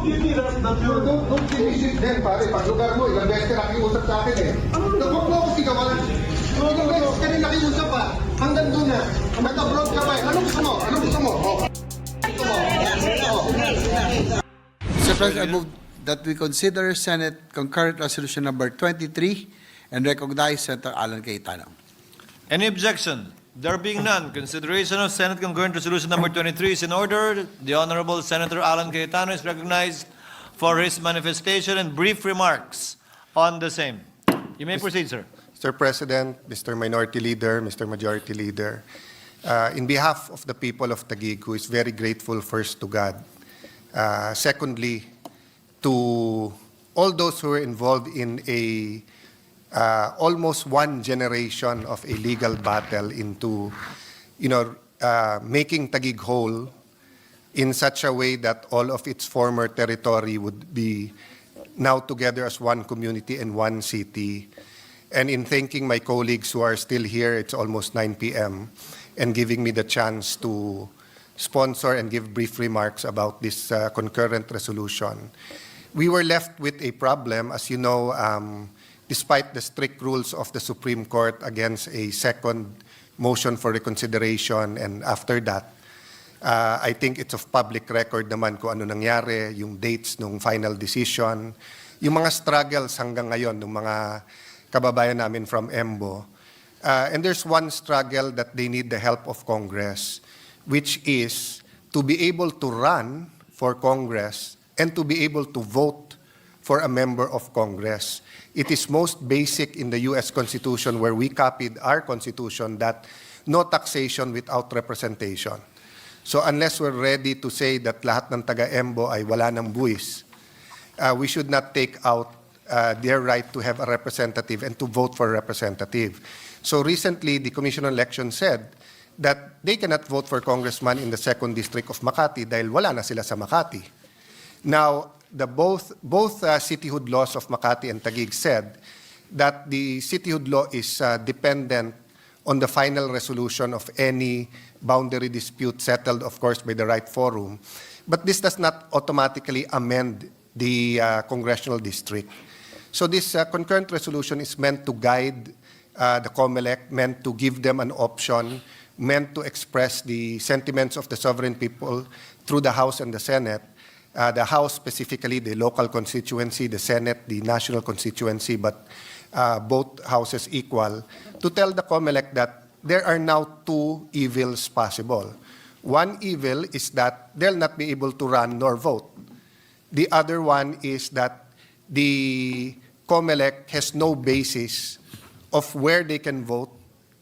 Don't give me shit then, pare. Pag lugar mo, ilang beses ka nakiusap sa akin eh. Huwag mo ako sigawan. Ilang beses ka rin nakiusap pa. Hanggang doon na. Nag-abroad ka pa eh. Ano gusto mo? Ano gusto mo? Mr. President, I move that we consider Senate Concurrent Resolution number 23 and recognize Senator Alan Cayatano. Any objection? There being none, consideration of Senate Concurrent Resolution number 23 is in order. The Honorable Senator Alan Cayatano is recognized for his manifestation and brief remarks on the same. You may proceed, sir. Mr. President, Mr. Minority Leader, Mr. Majority Leader, in behalf of the people of Taguig, who is very grateful first to God, secondly, to all those who were involved in a almost one generation of a legal battle into, making Taguig whole in such a way that all of its former territory would be now together as one community and one city. And in thanking my colleagues who are still here, it's almost 9 p.m., and giving me the chance to sponsor and give brief remarks about this concurrent resolution. We were left with a problem, as you know, despite the strict rules of the Supreme Court against a second motion for reconsideration, and after that, I think it's of public record naman kung ano nangyari, yung dates ng final decision, yung mga struggles hanggang ngayon ng mga kababayan namin from EMBO. And there's one struggle that they need the help of Congress, which is to be able to run for Congress and to be able to vote for a member of Congress. It is most basic in the U.S. Constitution, where we copied our Constitution, that no taxation without representation. So unless we're ready to say that lahat ng taga-EMBO ay wala ng buwis, we should not take out their right to have a representative and to vote for a representative. So recently, the Commission on Elections said that they cannot vote for congressman in the 2nd District of Makati dahil wala na sila sa Makati. Now, both cityhood laws of Makati and Taguig said that the cityhood law is dependent on the final resolution of any boundary dispute settled, of course, by the right forum. But this does not automatically amend the congressional district. So this concurrent resolution is meant to guide the COMELEC, meant to give them an option, meant to express the sentiments of the sovereign people through the House and the Senate. The House specifically, the local constituency, the Senate, the national constituency, but both houses equal, to tell the COMELEC that there are now two evils possible. One evil is that they'll not be able to run nor vote. The other one is that the COMELEC has no basis of where they can vote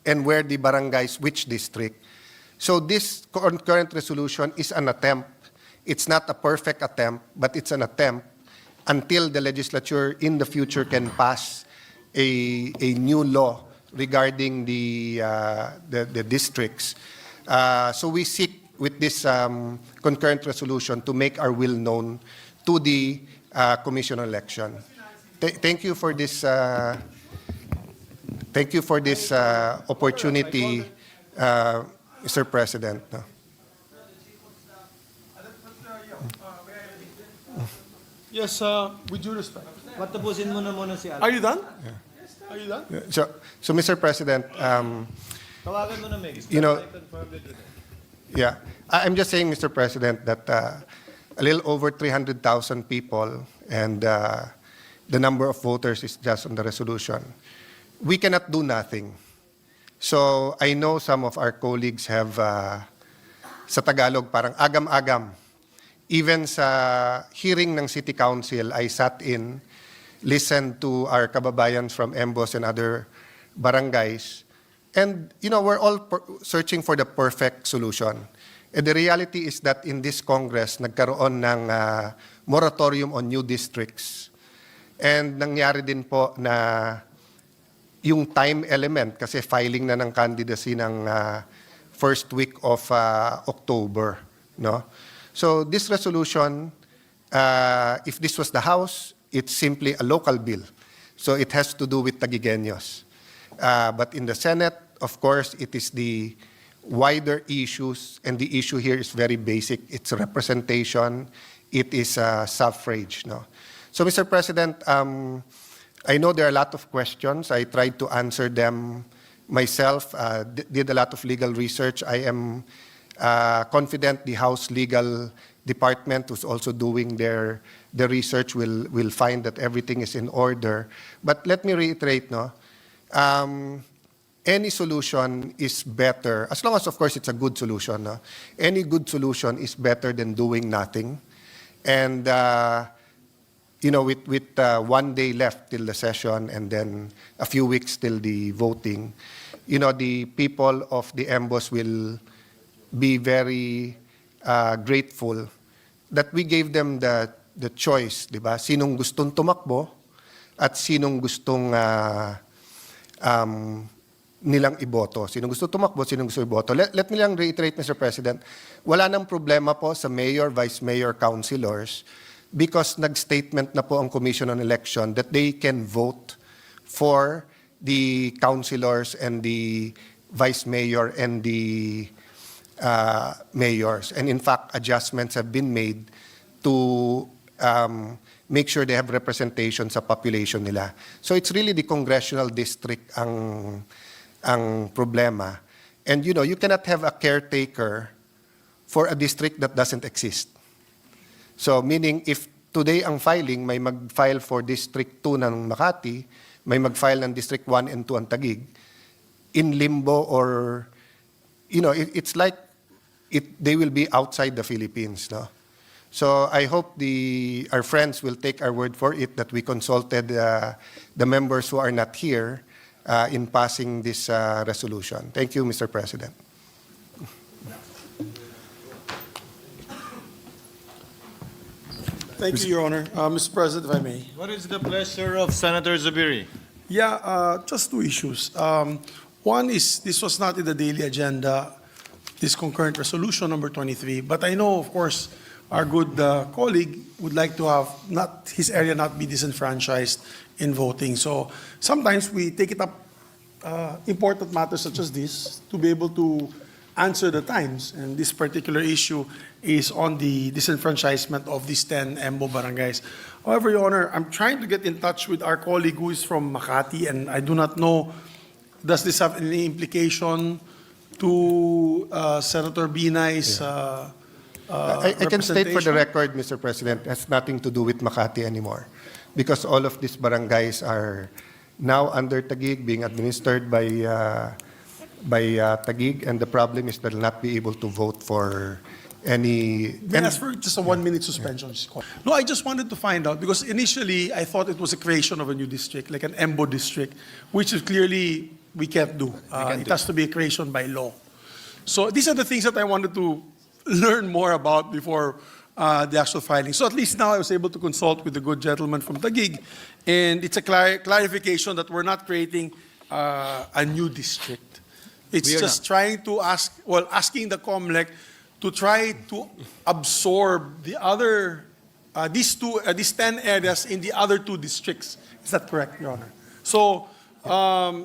and where the barangays, which district. So this concurrent resolution is an attempt. It's not a perfect attempt, but it's an attempt until the legislature in the future can pass a new law regarding the districts. So we seek with this concurrent resolution to make our will known to the Commission on Election. Thank you for this. Thank you for this opportunity, Mr. President. Yes, with due respect. Patapusin mo na muna si Alan. Are you done? Yeah. Are you done? So Mr. President, Tawagan mo na, Meg. yeah, I'm just saying, Mr. President, that a little over 300,000 people, and the number of voters is just on the resolution. We cannot do nothing. So I know some of our colleagues have, sa Tagalog, parang agam-agam. Even sa hearing ng City Council, I sat in, listened to our kababayans from EMBOs and other barangays. And, we're all searching for the perfect solution. And the reality is that in this Congress, nagkaroon ng moratorium on new districts. And nangyari din po na yung time element, kasi filing na ng candidacy ng first week of October, no? So this resolution, if this was the House, it's simply a local bill. So it has to do with Taguigueños. But in the Senate, of course, it is the wider issues, and the issue here is very basic. It's representation, it is suffrage. No? So, Mr. President, I know there are a lot of questions. I tried to answer them myself, did a lot of legal research. I am confident the House Legal Department, who's also doing their research, will find that everything is in order. But let me reiterate, no, any solution is better, as long as, of course, it's a good solution. No? Any good solution is better than doing nothing. And, with 1 day left till the session and then a few weeks till the voting, the people of the EMBOS will be very grateful that we gave them the choice, di ba? Sinong gustong tumakbo at sinong gustong nilang iboto. Sinong gusto tumakbo, sinong gusto iboto. Let me lang reiterate, Mr. President, wala nang problema po sa mayor, vice mayor, councilors because nag-statement na po ang Commission on Election that they can vote for the councilors and the vice mayor and the mayors. And in fact, adjustments have been made to make sure they have representation sa population nila. So it's really the congressional district ang problema. And you cannot have a caretaker for a district that doesn't exist. So meaning if today ang filing, may mag-file for District 2 ng Makati, may mag-file ng District 1 and 2 ang Taguig, in limbo or, it's like they will be outside the Philippines. No? So I hope our friends will take our word for it that we consulted the members who are not here in passing this resolution. Thank you, Mr. President. Thank you, Your Honor. Mr. President, if I may. What is the pleasure of Senator Zubiri? Yeah, just two issues. One is this was not in the daily agenda, this concurrent resolution number 23. But I know, of course, our good colleague would like to have his area not be disenfranchised in voting. So sometimes we take it up important matters such as this to be able to answer the times. And this particular issue is on the disenfranchisement of these 10 EMBO barangays. However, Your Honor, I'm trying to get in touch with our colleague who is from Makati, and I do not know, does this have any implication to Senator Binay's I can state for the record, Mr. President, it has nothing to do with Makati anymore because all of these barangays are now under Taguig, being administered by Taguig, and the problem is they'll not be able to vote for any... May I ask for just a 1 minute suspension? Yeah. No, I just wanted to find out because initially I thought it was a creation of a new district, like an EMBO district, which is clearly we can't do. It has to be a creation by law. So these are the things that I wanted to learn more about before the actual filing. So at least now I was able to consult with the good gentleman from Taguig, and it's a clarification that we're not creating a new district. It's just trying to asking the COMELEC to try to absorb the other, these 10 areas in the other 2 districts. Is that correct, Your Honor? So,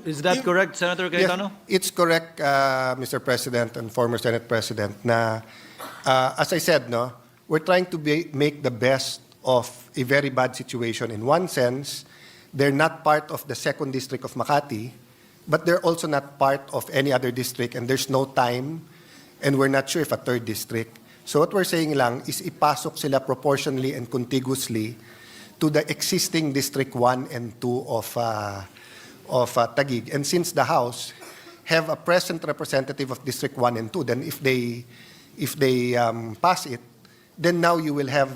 Is that correct, Senator Cayatano? Yes, it's correct, Mr. President and former Senate President, na as I said, no, we're trying to make the best of a very bad situation. In one sense, they're not part of the 2nd District of Makati, but they're also not part of any other district, and there's no time, and we're not sure if a 3rd district. So what we're saying lang is ipasok sila proportionally and contiguously to the existing District 1 and 2 of Taguig. And since the House have a present representative of District 1 and 2, then if they pass it, then now you will have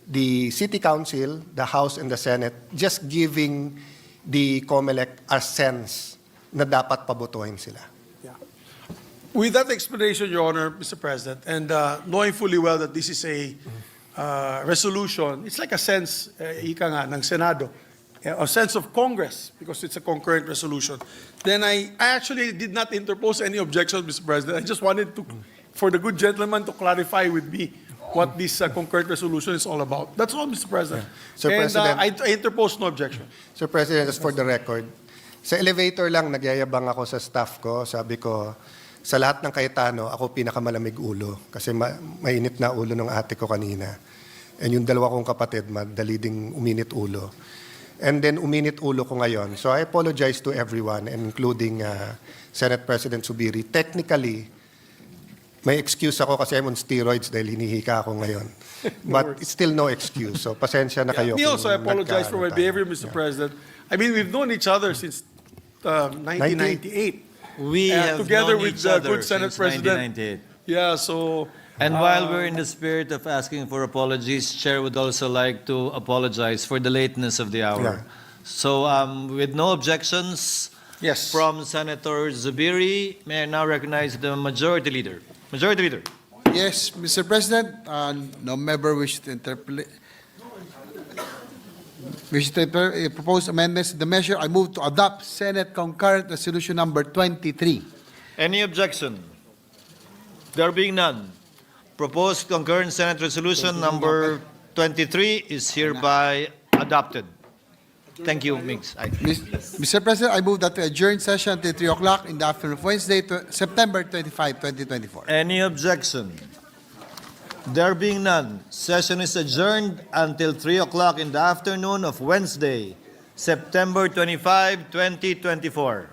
the City Council, the House, and the Senate just giving the COMELEC a sense na dapat pabotohin sila. Yeah. With that explanation, Your Honor, Mr. President, and knowing fully well that this is a resolution, it's like a sense, ika nga, ng Senado, a sense of Congress, because it's a concurrent resolution. Then I actually did not interpose any objections, Mr. President. I just wanted to, for the good gentleman to clarify with me what this concurrent resolution is all about. That's all, Mr. President. Yeah. Sir And President, I interpose no objection. Sir President, just for the record, sa elevator lang nagyayabang ako sa staff ko. Sabi ko, sa lahat ng Cayatano, ako pinakamalamig ulo. Kasi mainit na ulo ng ate ko kanina. And yung dalawa kong kapatid, madali ding uminit ulo. And then uminit ulo ko ngayon. So I apologize to everyone, including Senate President Zubiri. Technically, may excuse ako kasi I'm on steroids dahil hinihika ako ngayon. But it's still no excuse. So pasensya na kayo. Me kung also, I apologize for my nagkaano behavior, tayo. Mr. President. I mean, we've known each other since 1998. We And have together known with each the other good Senate since President. 1998. Yeah, so And while we're in the spirit of asking for apologies, Chair would also like to apologize for the lateness of the hour. Yeah. So with no objections yes. from Senator Zubiri, may I now recognize the Majority Leader. Majority Leader. Yes, Mr. President, no member wishes to interpolate. Propose amendments to the measure. I move to adopt Senate Concurrent Resolution Number 23. Any objection? There being none, proposed concurrent Senate Resolution number 23 is hereby adopted. Thank you, Migs. Mr. President, I move that we adjourn session until 3 o'clock in the afternoon of Wednesday, September 25, 2024. Any objection? There being none, session is adjourned until 3 o'clock in the afternoon of Wednesday, September 25, 2024.